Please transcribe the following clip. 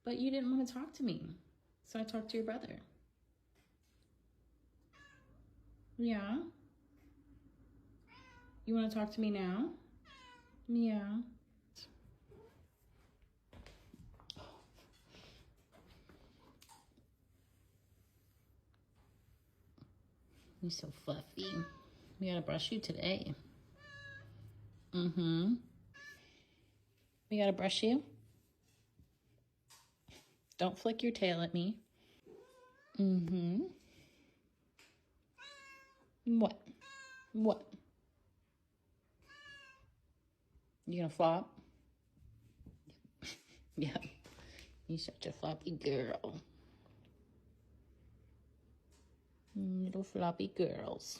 But you didn't want to talk to me. So I talked to your brother. Yeah? You want to talk to me now? Yeah. You're so fluffy. We gotta brush you today. We gotta brush you. Don't flick your tail at me. What? What? You gonna flop? Yeah. You're such a floppy girl. Little floppy girls.